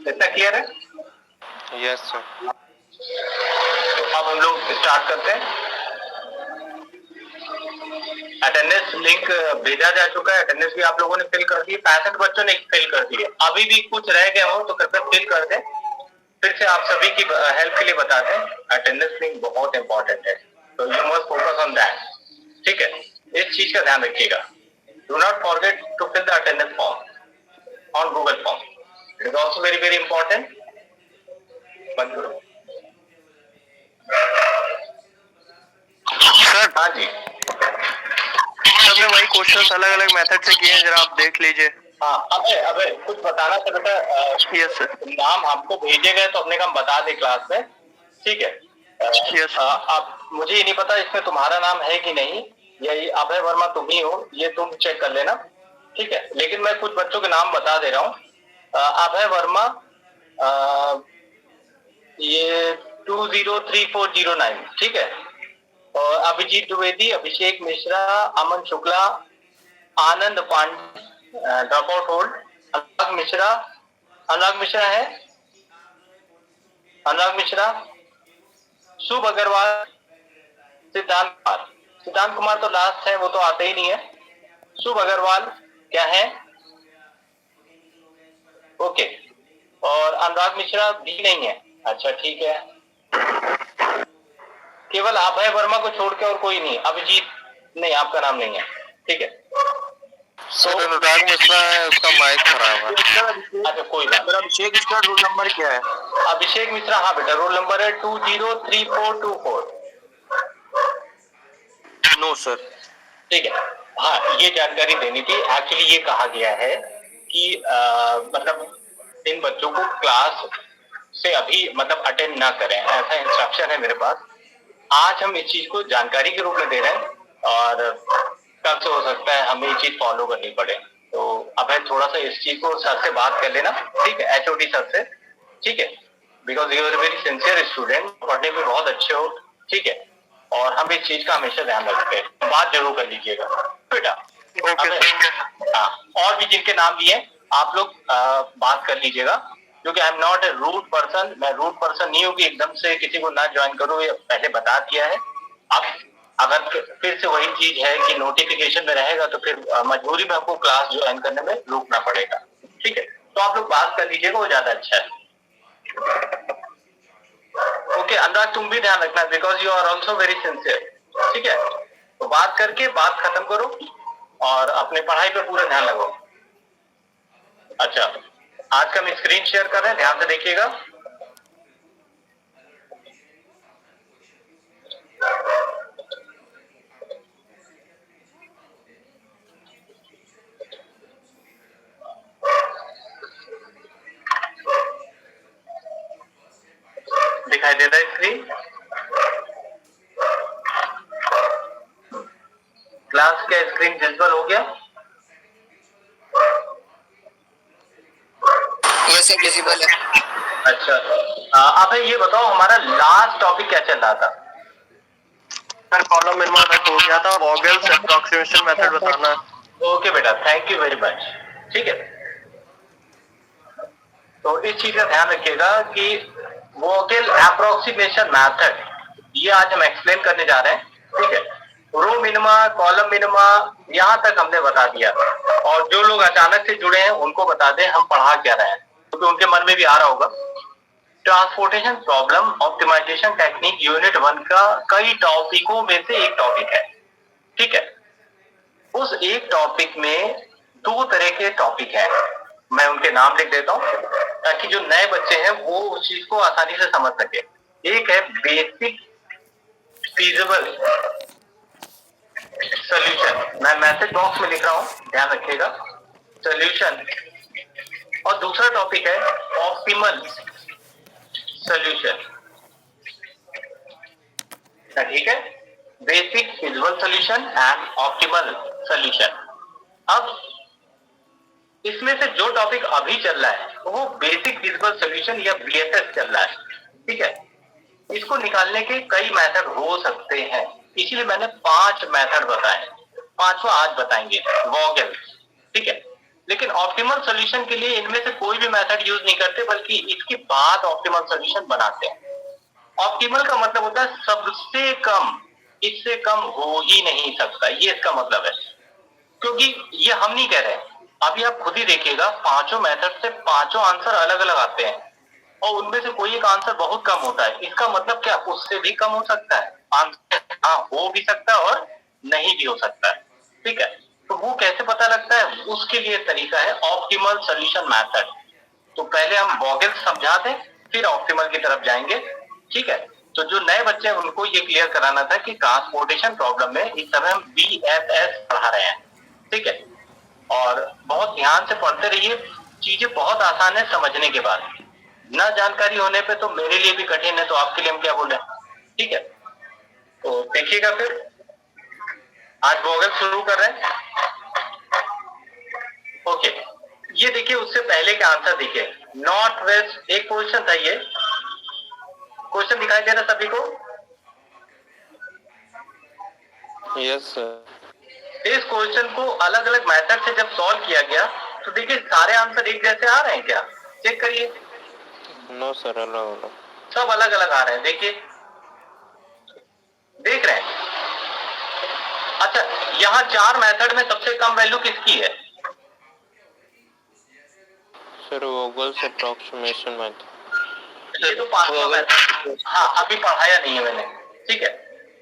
इतना क्लियर है? Yes sir. अब हम लोग स्टार्ट करते हैं। अटेंडेंस लिंक भेजा जा चुका है, अटेंडेंस भी आप लोगों ने फिल कर दी। 65 बच्चों ने फिल कर दी है। अभी भी कुछ रह गए हो तो कृपया फिल कर दें। फिर से आप सभी की हेल्प के लिए बताते हैं, अटेंडेंस लिंक बहुत इंपॉर्टेंट है, तो you must focus on that. ठीक है, इस चीज का ध्यान रखिएगा। Do not forget to fill the attendance form on Google form, it is also very very important. बंद करो सर। हाँ जी, सबने वही क्वेश्चंस अलग अलग मेथड से किए हैं, जरा आप देख लीजिए। हाँ अबे अबे कुछ बताना था बेटा। Yes sir. नाम हमको भेजे गए तो अपने काम बता दे क्लास में, ठीक है? यस। अब मुझे ये नहीं पता इसमें तुम्हारा नाम है कि नहीं, ये अभय वर्मा तुम ही हो, ये तुम चेक कर लेना, ठीक है? लेकिन मैं कुछ बच्चों के नाम बता दे रहा हूँ। अभय वर्मा, ये 203409, ठीक है? और अभिजीत द्विवेदी, अभिषेक मिश्रा, अमन शुक्ला, आनंद पांडे, ड्रॉप आउट होल्ड, अनुराग मिश्रा है, अनुराग मिश्रा, शुभ अग्रवाल, सिद्धांत कुमार तो लास्ट है, वो तो आते ही नहीं है। शुभ अग्रवाल क्या है? ओके, और अनुराग मिश्रा भी नहीं है। अच्छा ठीक है, केवल अभय वर्मा को छोड़ के और कोई नहीं। अभिजीत नहीं, आपका नाम नहीं है, ठीक है? सर अनुराग मिश्रा है, उसका माइक खराब है। अच्छा कोई बात। अभिषेक मिश्रा रोल नंबर क्या है? अभिषेक मिश्रा, हाँ बेटा, रोल नंबर है 203424। No sir. ठीक है, हाँ ये जानकारी देनी थी। एक्चुअली ये कहा गया है कि मतलब इन बच्चों को क्लास से अभी मतलब अटेंड ना करें, ऐसा इंस्ट्रक्शन है मेरे पास। आज हम इस चीज को जानकारी के रूप में दे रहे हैं और कल से हो सकता है हमें ये चीज फॉलो करनी पड़े। तो अब है थोड़ा सा इस चीज को सर से बात कर लेना, ठीक है? एचओडी सर से, ठीक है? Because you are very sincere student, पढ़ने में बहुत अच्छे हो, ठीक है? और हम इस चीज का हमेशा ध्यान रखते हैं, बात जरूर कर लीजिएगा बेटा। हाँ, और भी जिनके नाम लिए आप लोग बात कर लीजिएगा, क्योंकि I am not a rude person. मैं रूड पर्सन नहीं हूँ कि एकदम से किसी को ना ज्वाइन करो, ये पहले बता दिया है। अब अगर फिर से वही चीज है कि नोटिफिकेशन में रहेगा तो फिर मजबूरी में आपको क्लास ज्वाइन करने में रुकना पड़ेगा, ठीक है? तो आप लोग बात कर लीजिएगा, वो ज्यादा अच्छा है। ओके अनुराग, तुम भी ध्यान रखना, because you are also very sincere, ठीक है? तो बात करके बात खत्म करो और अपने पढ़ाई पे पूरा ध्यान लगाओ। अच्छा, आज का हम स्क्रीन शेयर कर रहे हैं, ध्यान से देखिएगा। दिखाई दे रहा है स्क्रीन? क्लास का स्क्रीन विजिबल हो गया? वैसे विजिबल है। अच्छा, आप ये बताओ हमारा लास्ट टॉपिक क्या चल रहा था? सर कॉलम मिनिमा तक हो गया था, वॉगल्स अप्रोक्सीमेशन मेथड बताना है। ओके बेटा, थैंक यू वेरी मच, ठीक है? तो इस चीज का ध्यान रखिएगा कि वोगल अप्रोक्सीमेशन मेथड ये आज हम एक्सप्लेन करने जा रहे हैं, ठीक है? रो मिनिमा, कॉलम मिनिमा, यहाँ तक हमने बता दिया। और जो लोग अचानक से जुड़े हैं उनको बता दें हम पढ़ा क्या रहे हैं, क्योंकि उनके मन में भी आ रहा होगा। Transportation problem optimization technique unit 1 का कई टॉपिकों में से एक टॉपिक है, ठीक है? उस एक टॉपिक में दो तरह के टॉपिक हैं, मैं उनके नाम लिख देता हूं ताकि जो नए बच्चे हैं वो उस चीज को आसानी से समझ सके। एक है बेसिक फीजिबल सॉल्यूशन, मैं मैसेज बॉक्स में लिख रहा हूं, ध्यान रखिएगा, सॉल्यूशन। और दूसरा टॉपिक है ऑप्टिमल सॉल्यूशन, ठीक है? Basic feasible solution and optimal solution. अब इसमें से जो टॉपिक अभी चल रहा है वो बेसिक फिजिबल सॉल्यूशन या बीएसएस चल रहा है, ठीक है? इसको निकालने के कई मेथड हो सकते हैं, इसीलिए मैंने 5 मेथड बताए, 5वां आज बताएंगे, वॉगल, ठीक है? लेकिन ऑप्टिमल सोल्यूशन के लिए इनमें से कोई भी मेथड यूज नहीं करते, बल्कि इसके बाद ऑप्टिमल सोल्यूशन बनाते हैं। ऑप्टिमल का मतलब होता है सबसे कम, इससे कम हो ही नहीं सकता, ये इसका मतलब है। क्योंकि ये हम नहीं कह रहे, अभी आप खुद ही देखिएगा, पांचों मेथड से पांचों आंसर अलग अलग आते हैं और उनमें से कोई एक आंसर बहुत कम होता है। इसका मतलब क्या, उससे भी कम हो सकता है आंसर, हाँ हो भी सकता है और नहीं भी हो सकता है। ठीक है, तो वो कैसे पता लगता है, उसके लिए तरीका है ऑप्टिमल सोल्यूशन मेथड। तो पहले हम वोगेल्स समझा दें, फिर ऑप्टिमल की तरफ जाएंगे। ठीक है, तो जो नए बच्चे हैं उनको ये क्लियर कराना था कि ट्रांसपोर्टेशन प्रॉब्लम में इस समय हम BFS पढ़ा रहे हैं। ठीक है, और बहुत ध्यान से पढ़ते रहिए, चीजें बहुत आसान है समझने के बाद। ना जानकारी होने पे तो मेरे लिए भी कठिन है, तो आपके लिए हम क्या बोले। ठीक है, तो देखिएगा फिर आज वोगल शुरू कर रहे हैं। ओके, ये देखिए, उससे पहले के आंसर देखिए। नॉर्थ वेस्ट एक क्वेश्चन था, ये क्वेश्चन दिखाई दे रहा सभी को? Yes sir. इस क्वेश्चन को अलग अलग मेथड से जब सॉल्व किया गया तो देखिए सारे आंसर एक जैसे आ रहे हैं क्या, चेक करिए। नो सर, अलग अलग, सब अलग अलग आ रहे हैं, देखिए, देख रहे हैं। अच्छा, यहाँ चार मेथड में सबसे कम वैल्यू किसकी है? Sir Vogel's approximation method. ये तो पांचवा मेथड, हाँ अभी पढ़ाया नहीं है मैंने। ठीक है,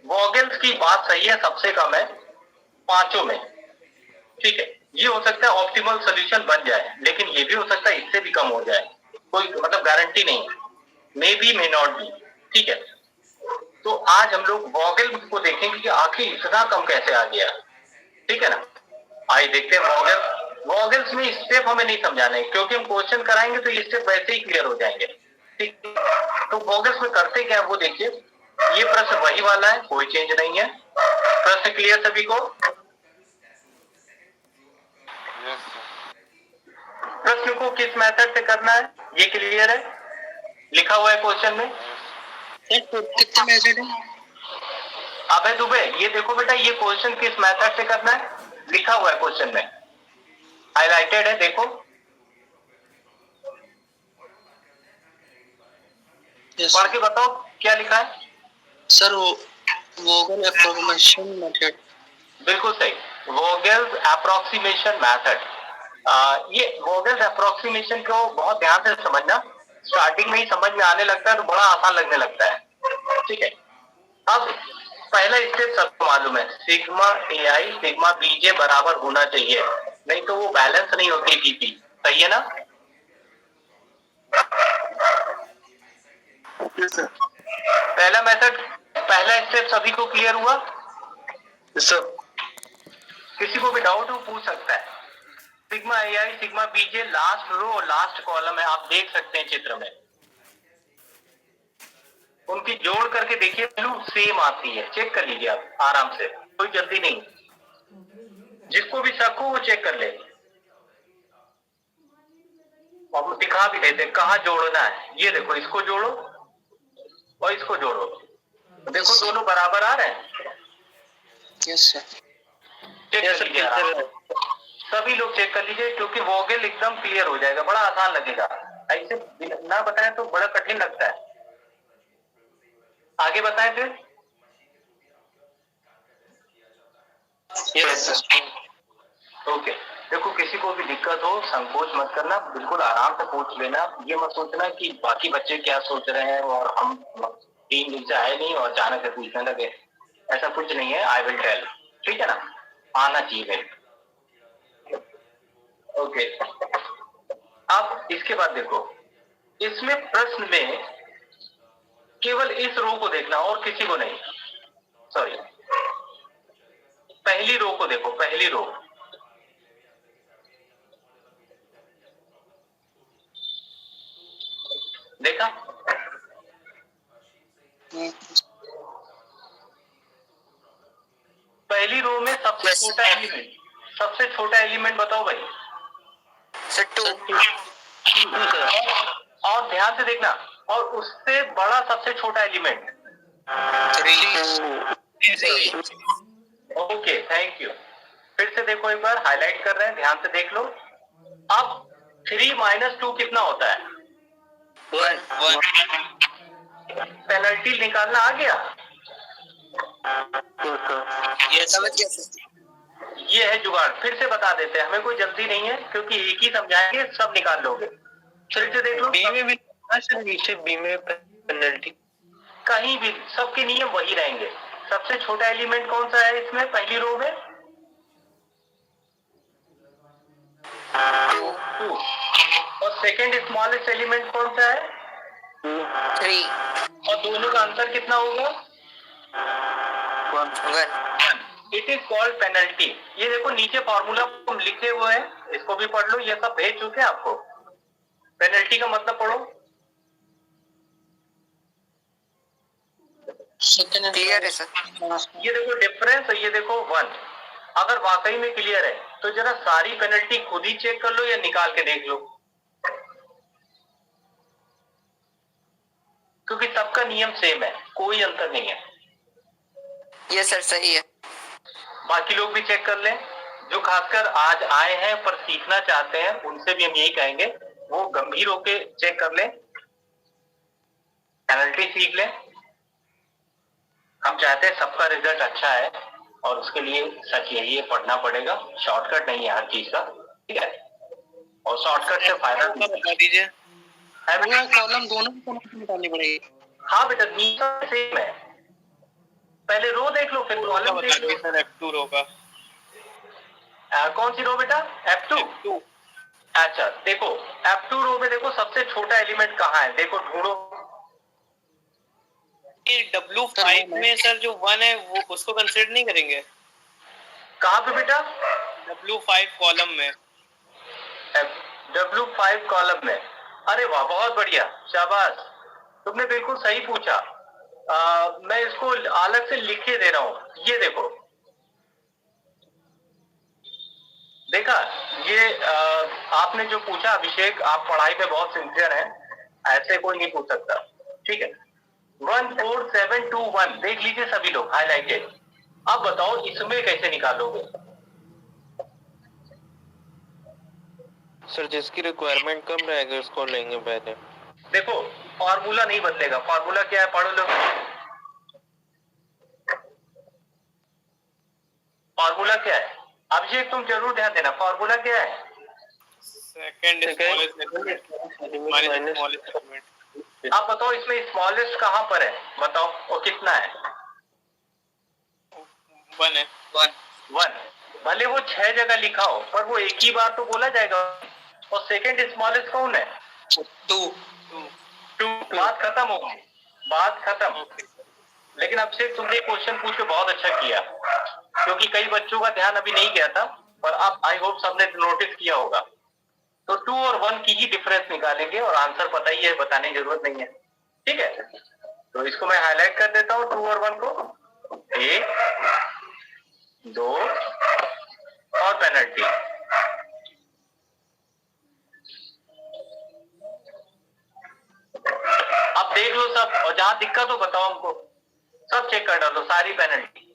वोगल्स की बात सही है, सबसे कम है पांचों में। ठीक है, ये हो सकता है ऑप्टिमल सोल्यूशन बन जाए, लेकिन ये भी हो सकता है इससे भी कम हो जाए, कोई मतलब गारंटी नहीं, may be may not be. ठीक है, तो आज हम लोग वोगल को देखेंगे कि आखिर इतना कम कैसे आ गया। ठीक है ना, आइए देखते हैं वोगल। वोगल्स में स्टेप हमें नहीं समझाना है, क्योंकि हम क्वेश्चन कराएंगे तो ये स्टेप वैसे ही क्लियर हो जाएंगे। ठीक, तो वोगल्स में करते क्या है वो देखिए। ये प्रश्न वही वाला है, कोई चेंज नहीं है। प्रश्न क्लियर सभी को? प्रश्न को किस मेथड से करना है ये क्लियर है, लिखा हुआ है क्वेश्चन में। कितने मेथड है? अबे दुबे, ये देखो बेटा, ये क्वेश्चन किस मेथड से करना है लिखा हुआ है क्वेश्चन में, हाईलाइटेड है, देखो। पढ़ के बताओ क्या लिखा है सर। वोगल approximation method. बिल्कुल सही, वोगेल्स अप्रोक्सीमेशन मेथड। ये वोगेल्स अप्रोक्सीमेशन को बहुत ध्यान से समझना, स्टार्टिंग में ही समझ में आने लगता है तो बड़ा आसान लगने लगता है। ठीक है, अब पहला स्टेप सबको मालूम है, सिग्मा AI सिग्मा BJ बराबर होना चाहिए, नहीं तो वो बैलेंस नहीं होती TP। सही है ना? पहला मेथड, पहला स्टेप सभी को क्लियर हुआ? सर किसी को भी डाउट हो पूछ सकता है। Sigma AI sigma BJ last row और लास्ट कॉलम है, आप देख सकते हैं चित्र में। उनकी जोड़ करके देखिए, वैल्यू सेम आती है, चेक कर लीजिए आप आराम से, कोई जल्दी नहीं। जिसको भी शक हो वो चेक कर ले, और दिखा भी देते कहाँ जोड़ना है। ये देखो, इसको जोड़ो और इसको जोड़ो, देखो दोनों बराबर आ रहे हैं। Yes sir. चेक कर लीजिए आराम से। सभी लोग चेक कर लीजिए, क्योंकि वोगेल एकदम क्लियर हो जाएगा, बड़ा आसान लगेगा। ऐसे ना बताएं तो बड़ा कठिन लगता है। आगे बताएं फिर। Yes sir. ओके, देखो किसी को भी दिक्कत हो संकोच मत करना, बिल्कुल आराम से पूछ लेना। ये मत सोचना कि बाकी बच्चे क्या सोच रहे हैं और हम 3 दिन से आए नहीं और अचानक से पूछने लगे, ऐसा कुछ नहीं है। आई विल टेल, ठीक है ना, आना चाहिए। ओके, अब इसके बाद देखो, इसमें प्रश्न में केवल इस रो को देखना और किसी को नहीं, सॉरी पहली रो को देखो, पहली रो। देखा? पहली रो में सबसे छोटा एलिमेंट, सबसे छोटा एलिमेंट बताओ भाई। और ध्यान से देखना, और उससे बड़ा सबसे छोटा एलिमेंट। Okay, thank you. फिर से देखो एक बार, हाईलाइट कर रहे हैं, ध्यान से देख लो। अब 3 माइनस 2 कितना होता है? 1 पेनल्टी निकालना आ गया? ये समझ गया सर। ये है जुगाड़। फिर से बता देते हैं, हमें कोई जल्दी नहीं है क्योंकि एक ही समझाएंगे, सब निकाल लोगे। फिर से देख लो। बी में भी नीचे बी में पेनल्टी कहीं भी सबके नियम वही रहेंगे। सबसे छोटा एलिमेंट कौन सा है इसमें पहली रो में? 2। और सेकंड स्मॉलेस्ट एलिमेंट कौन सा है? 3 और दोनों का अंतर कितना होगा? 1 इट इज कॉल्ड पेनल्टी। ये देखो नीचे फॉर्मूला लिखे हुए हैं, इसको भी पढ़ लो, ये सब भेज चुके हैं आपको। पेनल्टी का मतलब पढ़ो। क्लियर है सर। ये देखो डिफरेंस, ये देखो 1। अगर वाकई में क्लियर है तो जरा सारी पेनल्टी खुद ही चेक कर लो या निकाल के देख लो, क्योंकि सबका नियम सेम है, कोई अंतर नहीं है। ये सर सही है। बाकी लोग भी चेक कर लें, जो खासकर आज आए हैं पर सीखना चाहते हैं, उनसे भी हम यही कहेंगे, वो गंभीर होके चेक कर लें, पेनल्टी सीख लें। हम चाहते हैं सबका रिजल्ट अच्छा है और उसके लिए सच यही है, पढ़ना पड़ेगा। शॉर्टकट नहीं है हर चीज का, ठीक है? और शॉर्टकट से फायदा बता दीजिए। कॉलम दोनों निकालनी पड़ेगी। हाँ बेटा, नीचे सेम है। पहले रो देख लो, फिर कॉलम देख लो। सर F2 रो का कौन सी रो बेटा? F2। अच्छा देखो, F2 रो में देखो सबसे छोटा एलिमेंट कहाँ है, देखो ढूंढो। W5 में सर जो 1 है वो उसको कंसीडर नहीं करेंगे? कहाँ पे बेटा? W5 कॉलम में। W5 कॉलम में। अरे वाह, बहुत बढ़िया, शाबाश, तुमने बिल्कुल सही पूछा। मैं इसको अलग से लिख के दे रहा हूं। ये देखो, देखा? ये आपने जो पूछा अभिषेक, आप पढ़ाई पे बहुत सिंसियर हैं, ऐसे कोई नहीं पूछ सकता, ठीक है? 14721 देख लीजिए सभी लोग, हाईलाइटेड। अब बताओ इसमें कैसे निकालोगे? सर जिसकी रिक्वायरमेंट कम रहेगा उसको लेंगे पहले। देखो फॉर्मूला नहीं बदलेगा। फॉर्मूला क्या है, पढ़ लो। फॉर्मूला क्या है अभिषेक, तुम जरूर ध्यान देना, फॉर्मूला क्या है? Second smallest minus smallest element. आप बताओ इसमें स्मॉलेस्ट कहां पर है, बताओ, और कितना है? 1 है। 1। भले वो 6 जगह लिखा हो, पर वो एक ही बार तो बोला जाएगा। और सेकंड स्मॉलेस्ट कौन है? 2। बात खत्म हो गई, बात खत्म। लेकिन अभिषेक तुमने क्वेश्चन पूछ के बहुत अच्छा किया, क्योंकि कई बच्चों का ध्यान अभी नहीं गया था, पर आप आई होप सबने नोटिस किया होगा। तो 2 और 1 की ही डिफरेंस निकालेंगे और आंसर पता ही है, बताने की जरूरत नहीं है, ठीक है? तो इसको मैं हाईलाइट कर देता हूँ, 2 और 1 को। 1 2 और पेनल्टी। अब देख लो सब, और जहां दिक्कत हो बताओ हमको, सब चेक कर डालो, सारी पेनल्टी।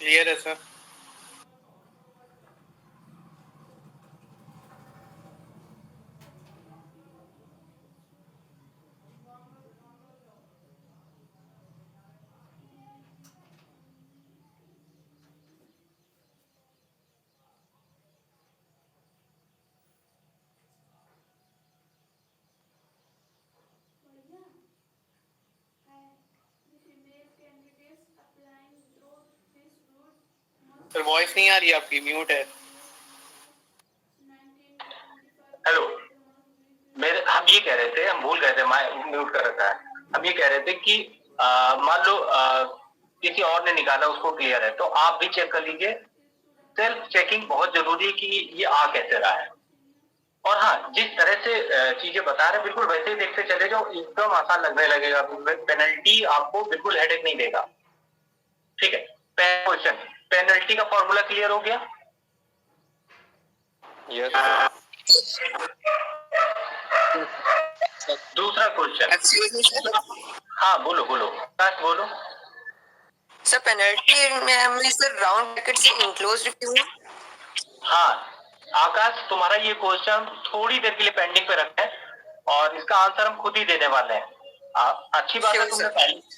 क्लियर है सर। सर वॉइस नहीं आ रही आपकी, म्यूट है। हेलो, हम ये कह रहे थे, हम भूल गए थे, मैं म्यूट कर रखा है। हम ये कह रहे थे कि मान लो किसी और ने निकाला, उसको क्लियर है, तो आप भी चेक कर लीजिए। सेल्फ चेकिंग बहुत जरूरी है कि ये आ कैसे रहा है। और हाँ, जिस तरह से चीजें बता रहे हैं बिल्कुल वैसे ही देखते चले जाओ, एकदम आसान लगने लगेगा। पेनल्टी आपको बिल्कुल हेडेक नहीं देगा। ठीक है, पहला क्वेश्चन, पेनल्टी का फॉर्मूला क्लियर हो गया? Yes sir. दूसरा क्वेश्चन। Excuse me sir. हाँ बोलो बोलो, बस बोलो। सर पेनल्टी में हमने सर राउंड ब्रैकेट से इनक्लोज क्यों है? हाँ आकाश, तुम्हारा ये क्वेश्चन थोड़ी देर के लिए पेंडिंग पे रखते हैं और इसका आंसर हम खुद ही देने वाले हैं। अच्छी बात है, Sure, तुमने sir.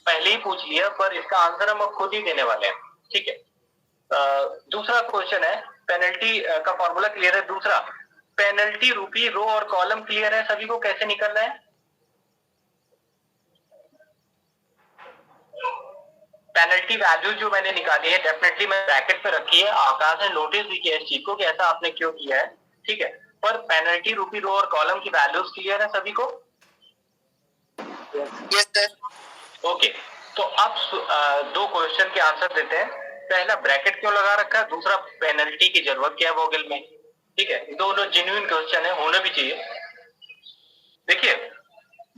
पहले ही पूछ लिया, पर इसका आंसर हम अब खुद ही देने वाले हैं। ठीक है, दूसरा क्वेश्चन है, पेनल्टी का फॉर्मूला क्लियर है। दूसरा, पेनल्टी रूपी रो और कॉलम क्लियर है सभी को, कैसे निकलना है? पेनल्टी वैल्यू जो मैंने निकाली है, डेफिनेटली मैं ब्रैकेट पे रखी है। आकाश ने नोटिस भी किया इस चीज को कि ऐसा आपने क्यों किया है। ठीक है, पर पेनल्टी रूपी रो और कॉलम की वैल्यूज क्लियर है सभी को? Yes sir. ओके, तो अब दो क्वेश्चन के आंसर देते हैं। पहला, ब्रैकेट क्यों लगा रखा है? दूसरा, पेनल्टी की जरूरत क्या है वोगेल में? ठीक है, दोनों जेन्युइन क्वेश्चन है, होना भी चाहिए। देखिए,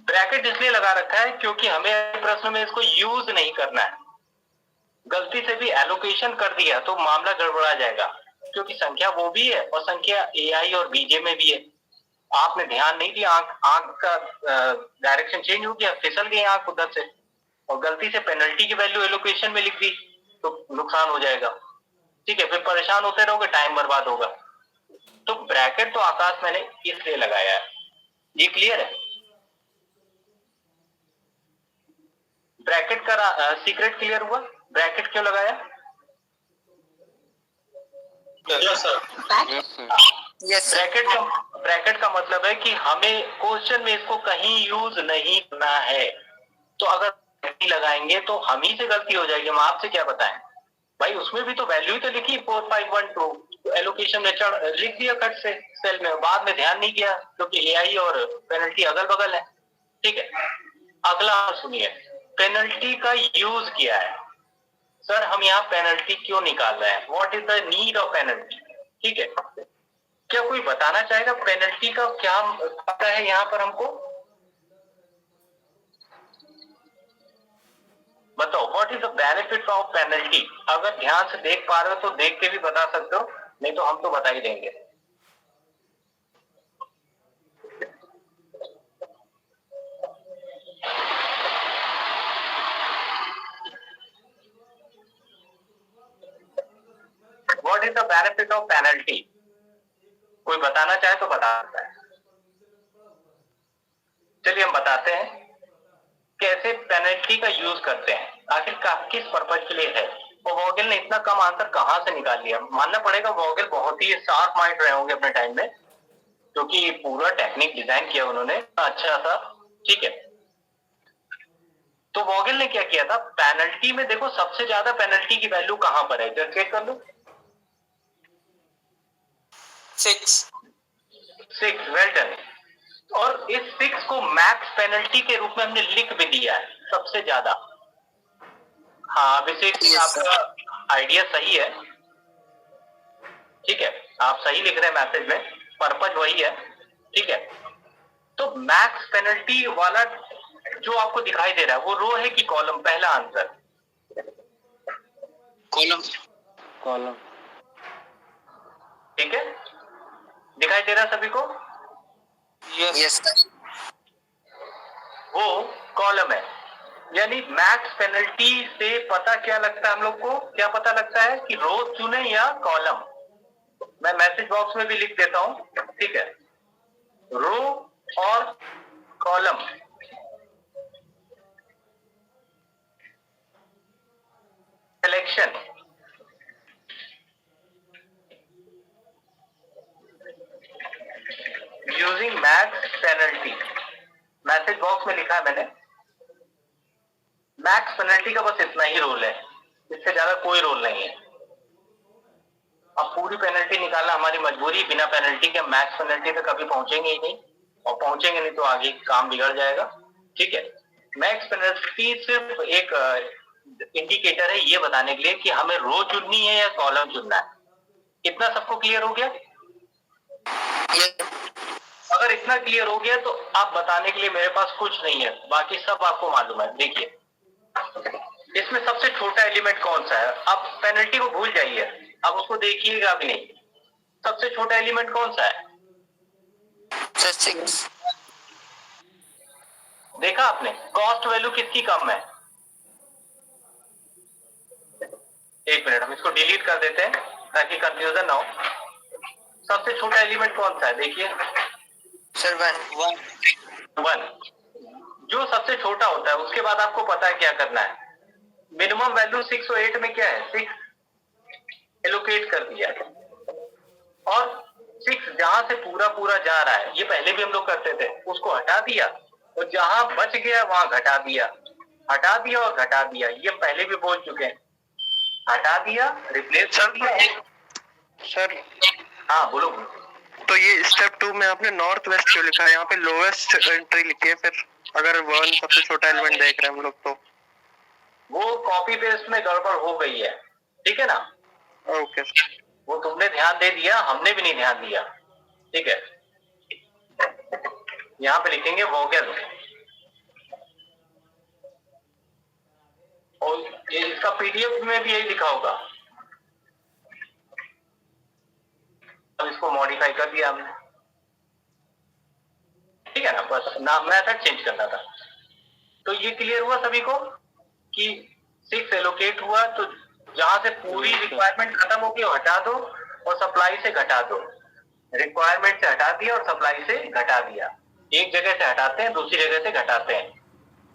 ब्रैकेट इसलिए लगा रखा है क्योंकि हमें प्रश्न में इसको यूज नहीं करना है। गलती से भी एलोकेशन कर दिया तो मामला गड़बड़ा जाएगा, क्योंकि संख्या वो भी है और संख्या एआई और बीजे में भी है। आपने ध्यान नहीं दिया, आंख का डायरेक्शन चेंज हो गया, फिसल गई आंख उधर से, और गलती से पेनल्टी की वैल्यू एलोकेशन में लिख दी तो नुकसान हो जाएगा। ठीक है, फिर परेशान होते रहोगे, टाइम बर्बाद होगा। तो ब्रैकेट तो आकाश मैंने इसलिए लगाया है। ये क्लियर है? ब्रैकेट का सीक्रेट क्लियर हुआ? ब्रैकेट क्यों लगाया? Yes sir. Yes sir. Bracket का मतलब है कि हमें क्वेश्चन में इसको कहीं यूज नहीं करना है। तो अगर नहीं लगाएंगे तो हम ही से गलती हो जाएगी, हम आपसे क्या बताएं भाई। उसमें भी तो वैल्यू तो लिखी 4512, तो एलोकेशन में लिख दिया कट से सेल में, बाद में ध्यान नहीं किया क्योंकि एआई और पेनल्टी अगल बगल है। ठीक है, अगला सुनिए, पेनल्टी का यूज किया है। सर हम यहाँ पेनल्टी क्यों निकाल रहे हैं? What is the need of penalty? ठीक है, क्या कोई बताना चाहेगा पेनल्टी का क्या पता है यहाँ पर हमको? बताओ, what is the benefit of penalty? अगर ध्यान से देख पा रहे हो तो देख के भी बता सकते हो, नहीं तो हम तो बता ही देंगे। What is the benefit of penalty? कोई बताना चाहे तो बता सकता है। चलिए हम बताते हैं कैसे पेनल्टी का यूज करते हैं, आखिर किस पर्पज के लिए है। वो वोगेल ने इतना कम आंसर कहां से निकाल लिया? मानना पड़ेगा वोगेल बहुत ही शार्प माइंड रहे होंगे अपने टाइम में, क्योंकि पूरा टेक्निक डिजाइन किया उन्होंने अच्छा सा। ठीक है, तो वोगेल ने क्या किया था, पेनल्टी में देखो सबसे ज्यादा पेनल्टी की वैल्यू कहां पर है, जरा चेक कर लो। 6, वेल डन। और इस 6 को मैक्स पेनल्टी के रूप में हमने लिख भी दिया है, सबसे ज्यादा। हाँ अभिषेक, आपका आइडिया सही है। ठीक है, आप सही लिख रहे हैं मैसेज में, पर्पज वही है। ठीक है, तो मैक्स पेनल्टी वाला जो आपको दिखाई दे रहा है वो रो है कि कॉलम? पहला आंसर कॉलम। कॉलम। ठीक है, दिखाई दे रहा है सभी को? Yes sir. वो कॉलम है, यानी मैक्स पेनल्टी से पता क्या लगता है हम लोग को? क्या पता लगता है कि रो चुने या कॉलम? मैं मैसेज बॉक्स में भी लिख देता हूं। ठीक है, रो और column selection using max penalty, message box में लिखा है मैंने। मैक्स पेनल्टी का बस इतना ही रोल है, इससे ज्यादा कोई रोल नहीं है। अब पूरी पेनल्टी निकालना हमारी मजबूरी, बिना पेनल्टी के मैक्स पेनल्टी तक कभी पहुंचेंगे ही नहीं, और पहुंचेंगे नहीं तो आगे काम बिगड़ जाएगा। ठीक है, मैक्स पेनल्टी सिर्फ एक इंडिकेटर है ये बताने के लिए कि हमें रो चुननी है या कॉलम चुनना है। इतना सबको क्लियर हो गया? Yes. अगर इतना क्लियर हो गया तो आप बताने के लिए मेरे पास कुछ नहीं है, बाकी सब आपको मालूम है। देखिए इसमें सबसे छोटा एलिमेंट कौन सा है? अब पेनल्टी को भूल जाइए, अब उसको देखिएगा भी नहीं। सबसे छोटा एलिमेंट कौन सा है? Sir, 6. देखा आपने? कॉस्ट वैल्यू किसकी कम है? एक मिनट, हम इसको डिलीट कर देते हैं ताकि कंफ्यूजन ना हो। सबसे छोटा एलिमेंट कौन सा है? देखिए Sir, 1. 1। जो सबसे छोटा होता है उसके बाद आपको पता है क्या करना है। मिनिमम वैल्यू 6 और 8 में क्या है? 6 एलोकेट कर दिया है और 6 जहां से पूरा पूरा जा रहा है, ये पहले भी हम लोग करते थे, उसको हटा दिया और जहां बच गया वहां घटा दिया, हटा दिया और घटा दिया। ये हम पहले भी बोल चुके हैं। हटा दिया, रिप्लेस कर दिया। सर हाँ बोलो। तो ये स्टेप 2 में आपने नॉर्थ वेस्ट क्यों लिखा है? यहाँ पे लोवेस्ट एंट्री लिखी है। फिर अगर 1 सबसे छोटा एलिमेंट देख रहे हैं हम लोग तो वो कॉपी पेस्ट में गड़बड़ हो गई है, ठीक है ना? ओके। वो तुमने ध्यान दे दिया, हमने भी नहीं ध्यान दिया, ठीक है? यहाँ पे लिखेंगे वोगेल और ये इसका पीडीएफ में भी यही लिखा होगा। अब इसको मॉडिफाई कर दिया हमने, ठीक है ना? बस नाम मेथड चेंज करना था। तो ये क्लियर हुआ सभी को कि 6 एलोकेट हुआ तो जहां से पूरी रिक्वायरमेंट खत्म हो गई हटा दो और सप्लाई से घटा दो। रिक्वायरमेंट से हटा दिया और सप्लाई से घटा दिया। एक जगह से हटाते हैं, दूसरी जगह से घटाते हैं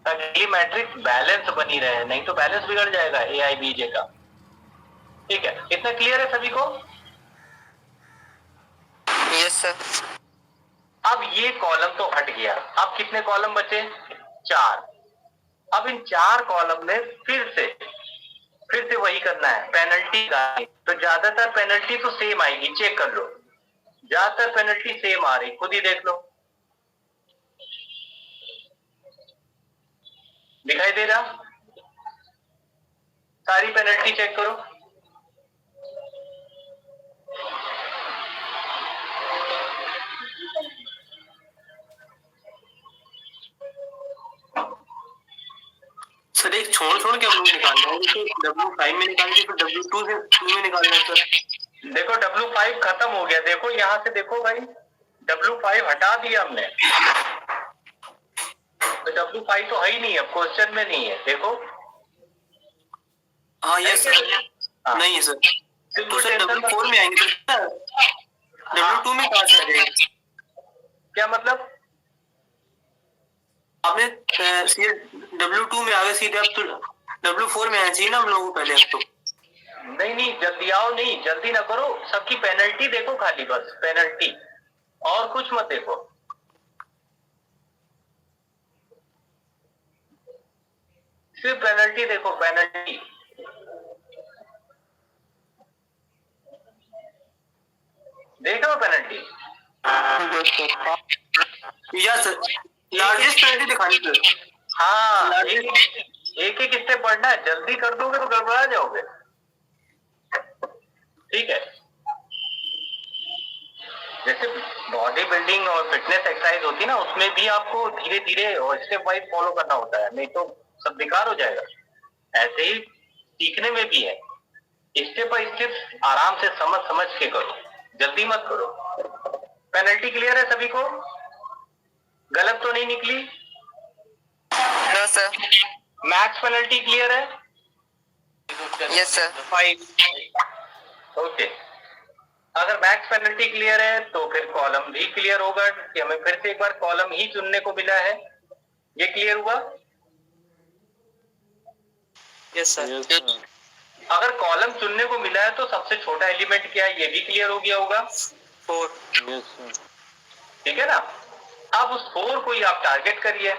ताकि मैट्रिक्स बैलेंस बनी रहे, नहीं तो बैलेंस बिगड़ जाएगा AIBJ का। ठीक है, इतना क्लियर है सभी को? Yes, sir. अब ये कॉलम तो हट गया, अब कितने कॉलम बचे? 4। अब इन 4 कॉलम में फिर से वही करना है, पेनल्टी का। तो ज्यादातर पेनल्टी तो सेम आएगी, चेक कर लो। ज्यादातर पेनल्टी सेम आ रही, खुद ही देख लो। दिखाई दे रहा? सारी पेनल्टी चेक करो। सर एक छोड़ के हम लोग निकालना है, जैसे W5 में निकाल के फिर W2 में निकालना है सर। देखो W5 खत्म हो गया, देखो यहां से देखो भाई, W5 हटा दिया हमने, तो W5 तो है ही नहीं, अब क्वेश्चन में नहीं है। देखो हाँ यस सर, नहीं है सर। तो सर W4 में आएंगे सर, W2 में कहाँ से आ जाएंगे? क्या मतलब? आपने W2 में आ गए सीधे, अब तो W4 में आना चाहिए ना हम लोगों को पहले। अब तो नहीं जल्दी आओ, नहीं जल्दी ना करो, सबकी पेनल्टी देखो खाली, बस पेनल्टी, और कुछ मत देखो। सिर्फ पेनल्टी देखो, पेनल्टी। देख रहे हो penalty? Yes sir, largest penalty दिखानी सर। हाँ, एक एक स्टेप बढ़ना है, जल्दी कर दोगे तो गड़बड़ा जाओगे। ठीक है, जैसे बॉडी बिल्डिंग और फिटनेस एक्सरसाइज होती है ना, उसमें भी आपको धीरे धीरे और स्टेप वाइज फॉलो करना होता है, नहीं तो सब बेकार हो जाएगा। ऐसे ही सीखने में भी है, स्टेप बाय स्टेप आराम से समझ के करो, जल्दी मत करो। पेनल्टी क्लियर है सभी को? गलत तो नहीं निकली? No, sir. Max penalty clear है? Yes, sir. 5। ओके, अगर मैक्स पेनल्टी क्लियर है तो फिर कॉलम भी क्लियर होगा कि हमें फिर से एक बार कॉलम ही चुनने को मिला है। ये क्लियर हुआ? Yes sir. अगर कॉलम चुनने को मिला है तो सबसे छोटा एलिमेंट क्या है, ये भी क्लियर हो गया होगा। 4। ठीक है ना? अब उस 4 को ही आप टारगेट करिए,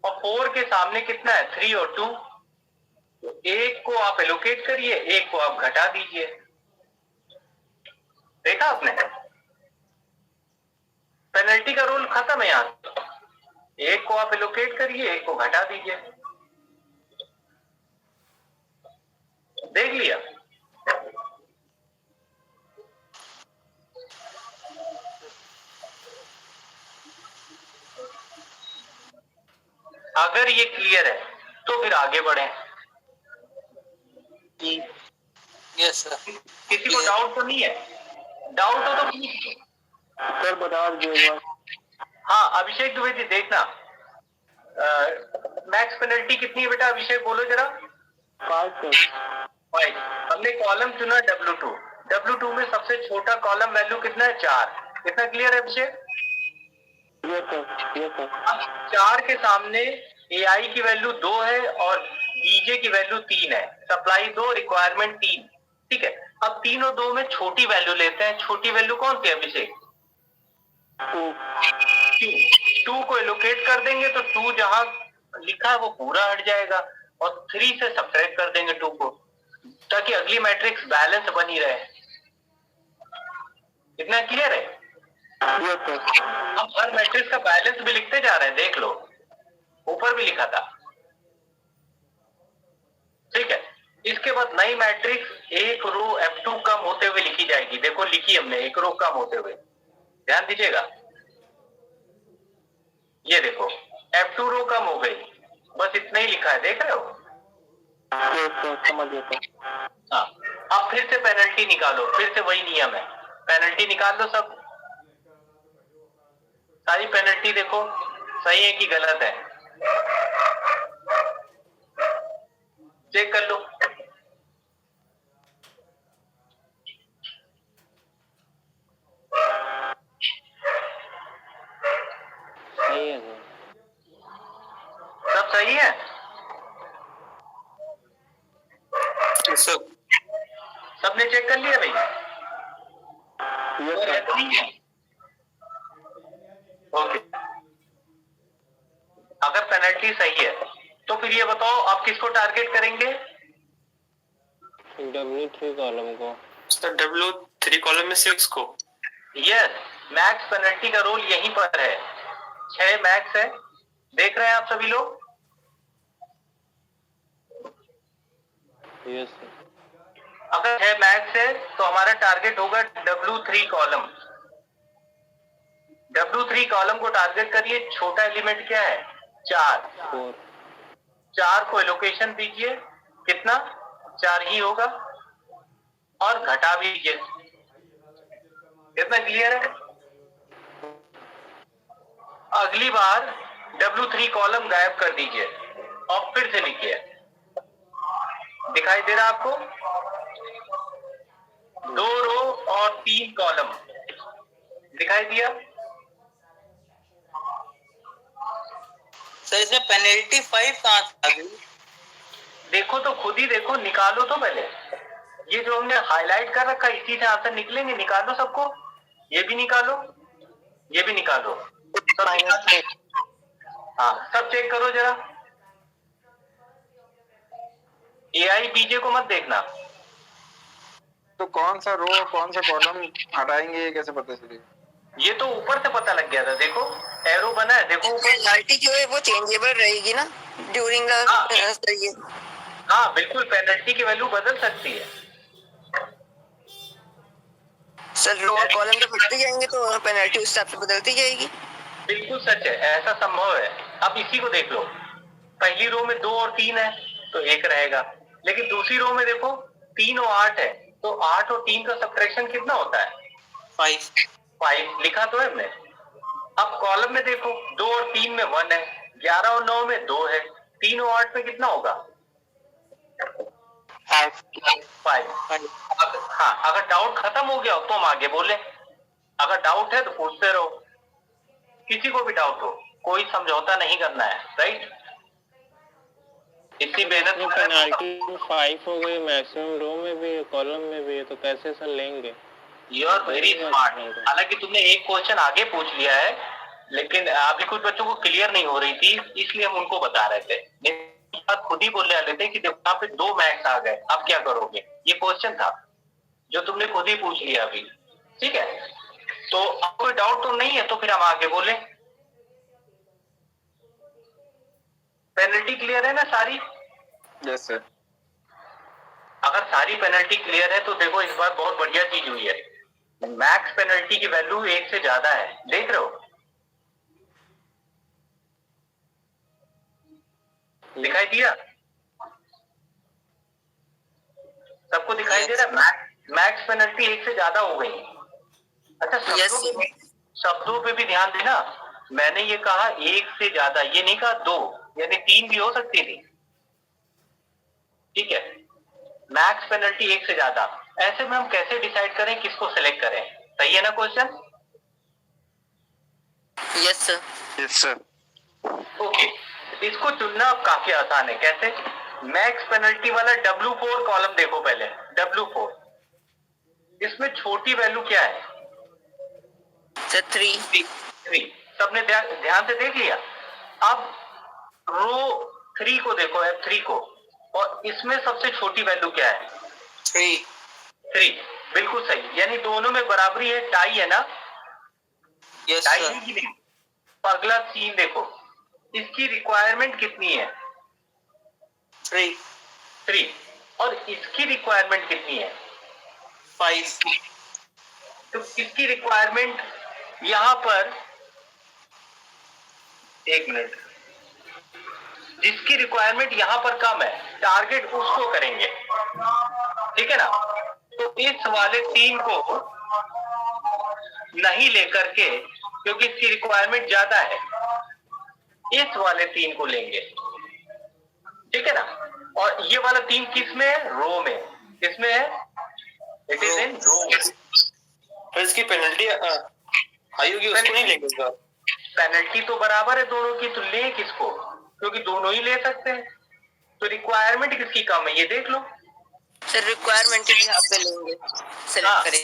और 4 के सामने कितना है? 3 और 2। तो एक को आप एलोकेट करिए, एक को आप घटा दीजिए। देखा आपने? पेनल्टी का रूल खत्म है यहां। एक को आप एलोकेट करिए, एक को घटा दीजिए। देख लिया? अगर ये क्लियर है तो फिर आगे बढ़े। Yes sir. किसी को डाउट तो नहीं है? डाउट हो तो सर बता दीजिए। हाँ अभिषेक द्विवेदी देखना, मैक्स पेनल्टी कितनी है बेटा? अभिषेक बोलो जरा। 5। हमने कॉलम चुना W2। W2 में सबसे छोटा कॉलम वैल्यू कितना है? 4। कितना क्लियर है अभिषेक? अब 4 के सामने AI की वैल्यू 2 है और DJ की वैल्यू 3 है। Supply 2, requirement 3। ठीक है, अब 3 और 2 में छोटी वैल्यू लेते हैं। छोटी वैल्यू कौन सी है अभिषेक? 2 को एलोकेट कर देंगे तो 2 जहां लिखा है वो पूरा हट जाएगा और 3 से सब्ट्रैक्ट कर देंगे 2 को, ताकि अगली मैट्रिक्स बैलेंस बनी रहे। इतना क्लियर है? अब हर मैट्रिक्स का बैलेंस भी लिखते जा रहे हैं, देख लो ऊपर भी लिखा था। ठीक है, इसके बाद नई मैट्रिक्स एक रो F2 कम होते हुए लिखी जाएगी। देखो लिखी हमने, एक रो कम होते हुए, ध्यान दीजिएगा। ये देखो F2 रो कम हो गई, बस इतना ही लिखा है, देख रहे हो? समझ गया। हाँ, अब फिर से पेनल्टी निकालो, फिर से वही नियम है, पेनल्टी निकाल दो सब। सारी पेनल्टी देखो सही है कि गलत है, चेक कर लो। सही है सब सही है? सब सबने चेक कर लिया भाई? ओके, अगर पेनल्टी सही है तो फिर ये बताओ आप किसको टारगेट करेंगे? W3 कॉलम को। सर W3 कॉलम में 6 को। यस, मैक्स पेनल्टी का रोल यहीं पर है। 6 मैक्स है, देख रहे हैं आप सभी लोग? यस अगर 6 मैक्स है तो हमारा टारगेट होगा W3 कॉलम। W3 कॉलम को टारगेट करिए। छोटा एलिमेंट क्या है? 4। 4 को एलोकेशन दीजिए, कितना? 4 ही होगा, और घटा भी दीजिए। इतना क्लियर है? अगली बार W3 कॉलम गायब कर दीजिए और फिर से लिखिए। दिखाई दे रहा आपको? 2 रो और 3 कॉलम दिखाई दिया? सर इसमें पेनल्टी 5 कहाँ से आ गई? देखो तो खुद ही देखो, निकालो तो पहले। ये जो हमने हाईलाइट कर रखा है इसी से आंसर निकलेंगे। निकालो सबको, ये भी निकालो, ये भी निकालो, सब निकालो। हाँ सब चेक करो जरा। AI BJ को मत देखना। तो कौन सा रो कौन सा कॉलम हटाएंगे ये कैसे पता चलेगा? ये तो ऊपर से पता लग गया था, देखो एरो बना है, देखो ऊपर। पेनल्टी जो है वो चेंजेबल रहेगी ना ड्यूरिंग द। हाँ बिल्कुल, पेनल्टी की वैल्यू बदल सकती है। सर रो और कॉलम जब बढ़ते जाएंगे तो पेनल्टी उस हिसाब से बदलती जाएगी। बिल्कुल सच है, ऐसा संभव है। अब इसी को देख लो, पहली रो में 2 और 3 है तो 1 रहेगा, लेकिन दूसरी रो में देखो 3 और 8 है, तो 8 और 3 का सब्ट्रैक्शन कितना होता है? 5 लिखा तो है हमने। अब कॉलम में देखो 2 और 3 में 1 है, 11 और 9 में 2 है, 3 और 8 में कितना होगा? 5। हाँ, अगर डाउट खत्म हो गया तो हम आगे बोले। अगर डाउट है तो पूछते रहो, किसी को भी डाउट हो, कोई समझौता नहीं करना है, राइट? इतनी मेहनत पेनल्टी 5 हो गई, मैक्सिमम रो में भी कॉलम में भी है, तो कैसे सर लेंगे? You are very smart. हालांकि तुमने एक क्वेश्चन आगे पूछ लिया है, लेकिन अभी कुछ बच्चों को क्लियर नहीं हो रही थी, इसलिए हम उनको बता रहे थे। बात खुद ही बोलने वाले थे कि देखो यहाँ पे 2 मैक्स आ गए, अब क्या करोगे? ये क्वेश्चन था जो तुमने खुद ही पूछ लिया अभी। ठीक है, तो अब कोई डाउट तो नहीं है, तो फिर हम आगे बोले। पेनल्टी क्लियर है ना सारी? Yes sir. अगर सारी पेनल्टी क्लियर है तो देखो इस बार बहुत बढ़िया चीज हुई है, मैक्स पेनल्टी की वैल्यू 1 से ज्यादा है, देख रहे हो? दिखाई दिया सबको? दिखाई दे रहा है? मैक्स पेनल्टी 1 से ज्यादा हो गई। अच्छा शब्दों पे भी ध्यान देना, मैंने ये कहा 1 से ज्यादा, ये नहीं कहा 2, यानी 3 भी हो सकती थी, ठीक है? मैक्स पेनल्टी 1 से ज्यादा, ऐसे में हम कैसे डिसाइड करें किसको सिलेक्ट करें? सही है ना question? Yes sir. Yes sir. Okay, इसको चुनना काफी आसान है। कैसे? मैक्स पेनल्टी वाला W4 कॉलम देखो पहले, W4, इसमें छोटी वैल्यू क्या है? सर 3। सबने ध्यान से देख लिया। अब रो 3 को देखो, F3 को, और इसमें सबसे छोटी वैल्यू क्या है? 3। बिल्कुल सही, यानी दोनों में बराबरी है, टाई है ना? Yes tie sir. है कि नहीं? अगला सीन देखो, इसकी रिक्वायरमेंट कितनी है? 3। और इसकी रिक्वायरमेंट कितनी है? 5। तो इसकी रिक्वायरमेंट यहां पर, एक मिनट, जिसकी रिक्वायरमेंट यहां पर कम है, टारगेट उसको करेंगे, ठीक है ना? तो इस वाले 3 को नहीं लेकर के, क्योंकि इसकी रिक्वायरमेंट ज्यादा है, इस वाले 3 को लेंगे, ठीक है ना? और ये वाला 3 किस में है? रो में। किसमें है? इट इज इन रो। तो इसकी पेनल्टी हाई होगी, उसको नहीं लेंगे सर? पेनल्टी तो बराबर है दोनों की, तो ले किसको? क्योंकि दोनों ही ले सकते हैं। तो रिक्वायरमेंट किसकी कम है ये देख लो। सर रिक्वायरमेंट यहाँ पे लेंगे, हाँ, सेलेक्ट करें।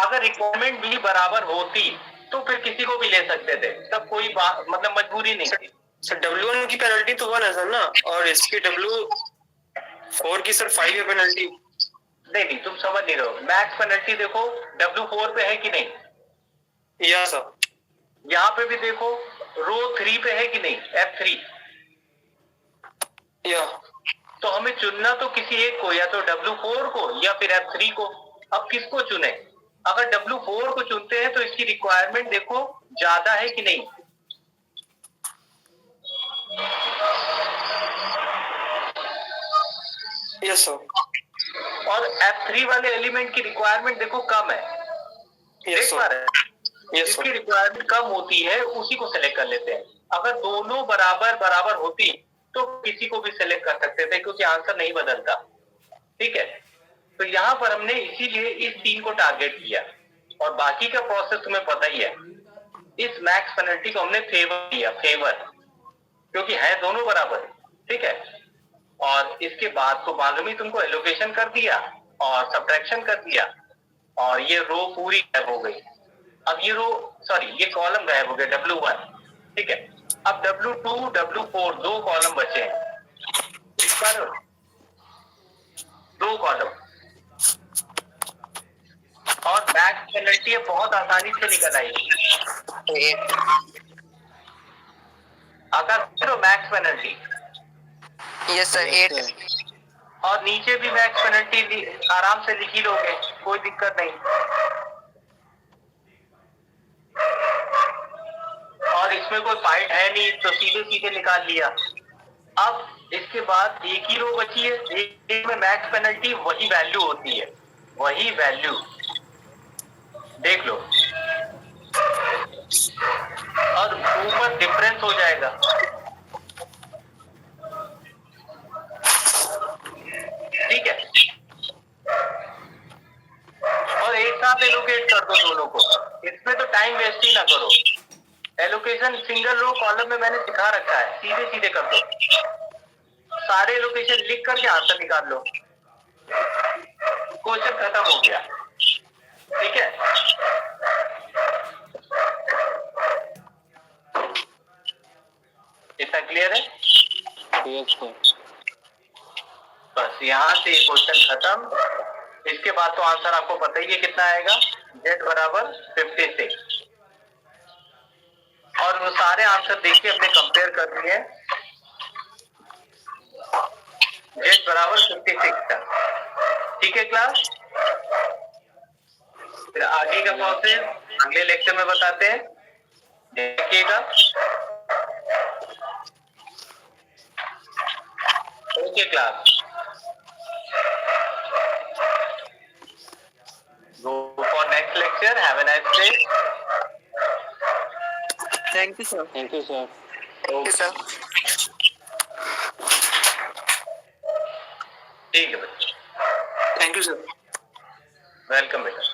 अगर रिक्वायरमेंट भी बराबर होती तो फिर किसी को भी ले सकते थे, तब कोई मतलब मजबूरी नहीं थी। सर W1 की पेनल्टी तो 1 है सर ना, और इसकी W4 की सर 5 है पेनल्टी। नहीं, तुम समझ नहीं रहे हो। मैक्स पेनल्टी देखो W4 पे है कि नहीं? या सर यहाँ पे भी देखो रो 3 पे है कि नहीं? F3। या तो हमें चुनना तो किसी एक को, या तो W4 को या फिर F3 को। अब किसको चुने? अगर W4 को चुनते हैं तो इसकी रिक्वायरमेंट देखो ज्यादा है कि नहीं? Yes sir. और F3 वाले एलिमेंट की रिक्वायरमेंट देखो कम है। यस देख पा रहे हैं? यस जिसकी रिक्वायरमेंट कम होती है उसी को सेलेक्ट कर लेते हैं। अगर दोनों बराबर होती तो किसी को भी सेलेक्ट कर सकते थे, क्योंकि आंसर नहीं बदलता, ठीक है? तो यहाँ पर हमने इसीलिए इस 3 को टारगेट किया, और बाकी का प्रोसेस तुम्हें पता ही है। इस मैक्स पेनल्टी को हमने फेवर दिया, फेवर, क्योंकि है दोनों बराबर, ठीक है? और इसके बाद तो मालूम ही तुमको, एलोकेशन कर दिया और सब्ट्रैक्शन कर दिया, और ये रो पूरी गायब हो गई। अब ये रो, सॉरी, ये कॉलम गायब हो गया W1, ठीक है? अब W2, W4 दो कॉलम बचे हैं, इस पर 2 कॉलम, और मैक्स पेनल्टी बहुत आसानी से निकल आएगी। अगर करो मैक्स पेनल्टी, यस सर 8। और नीचे भी मैक्स पेनल्टी आराम से लिख ही लोगे, कोई दिक्कत नहीं। और इसमें कोई फाइट है नहीं, तो सीधे सीधे निकाल लिया। अब इसके बाद एक ही रो बची है, एक में मैक्स पेनल्टी वही वैल्यू होती है, वही वैल्यू देख लो, और ऊपर डिफरेंस हो जाएगा, ठीक है? और एक साथ एलोकेट कर दो दोनों को, इसमें तो टाइम वेस्ट ही ना करो। एलोकेशन सिंगल रो कॉलम में मैंने सिखा रखा है, सीधे सीधे कर दो, सारे एलोकेशन लिख करके आंसर निकाल लो, क्वेश्चन खत्म हो गया, ठीक है? इतना क्लियर है? Yes sir. बस यहाँ से क्वेश्चन खत्म। इसके बाद तो आंसर आपको पता ही है कितना आएगा, Z बराबर 56। और वो सारे आंसर देख के अपने कंपेयर कर लिए, z बराबर 56 था। ठीक है क्लास, फिर आगे का प्रोसेस अगले लेक्चर में बताते हैं, देखिएगा। Okay class, go for next lecture, have a nice day। Thank you sir. Thank you sir. Thank you sir. ठीक है बच्चे, थैंक यू सर। वेलकम बेटा।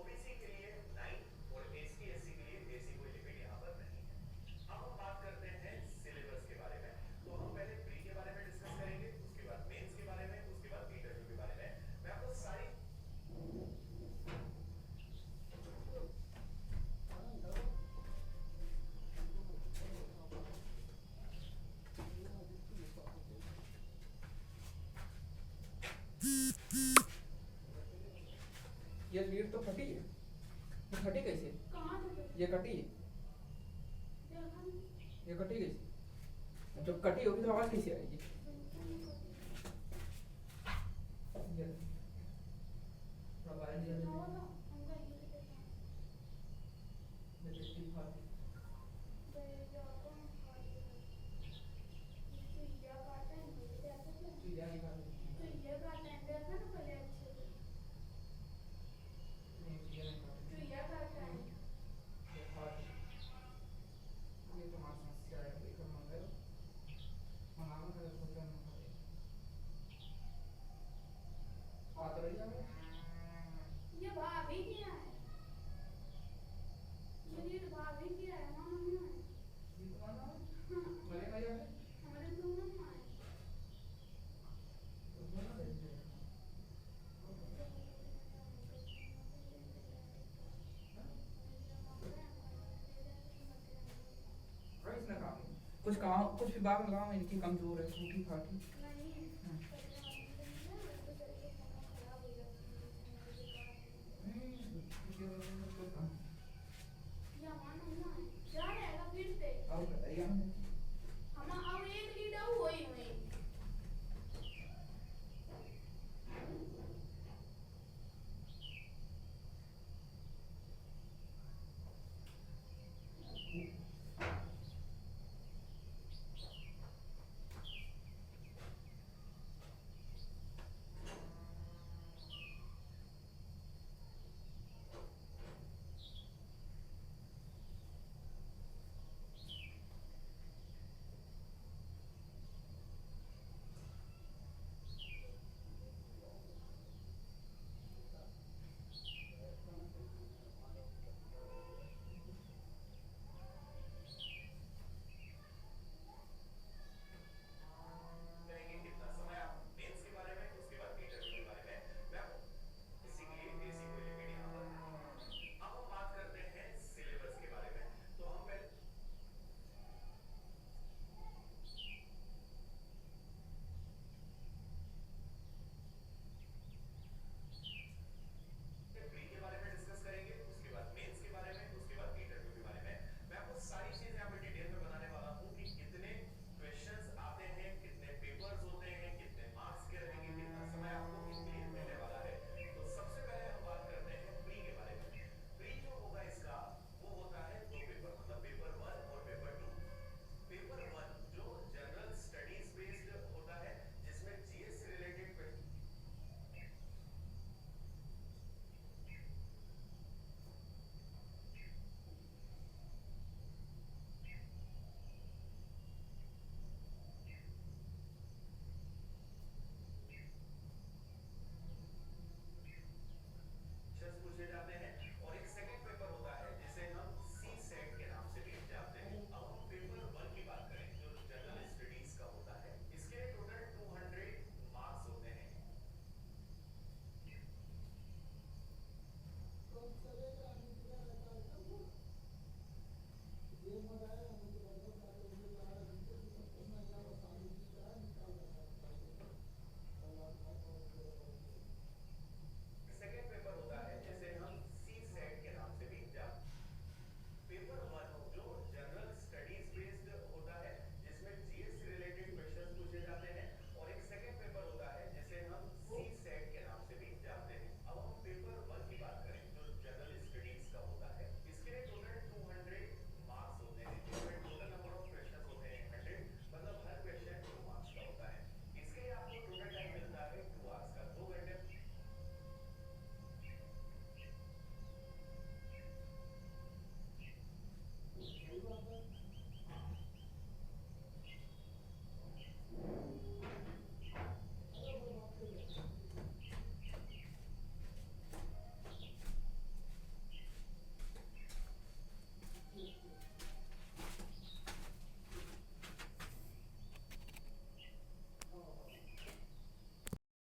ओबीसी के लिए 9 और एसटी एससी के लिए ऐसी कोई लिमिट यहाँ पर नहीं है। अब हम बात करते हैं सिलेबस के बारे में। तो हम पहले प्री के बारे में डिस्कस करेंगे, उसके बाद मेंस के बारे में, उसके बाद इंटरव्यू के बारे में। मैं आपको सारी ये लीड तो फटी है, ये फटी कैसे? कहाँ से ये कटी है, ये कटी कैसे? जब कटी होगी तो आवाज कैसे आएगी? ये थोड़ा बाहर दिया जाए। ये देखिए फाड़। चीज़ें निकाल दे। नहीं, चीज़ें निकाल दे। ये फाड़। ये तो हमारी समस्या है, ये कर मंगल मंगाना है तो क्या मंगा दे। बात रही है ये भाभी की है, ये भाभी की है, मालूम है? ये तो माना मले का यार हमारे दोनों में है। तो बोलना दे दे। राइस ना काम कुछ काम कुछ विभाग में लगाओ, इनकी कमजोर है, टूटी फाटी। या मानो ना, क्या रहेगा फिर से? अब बताइए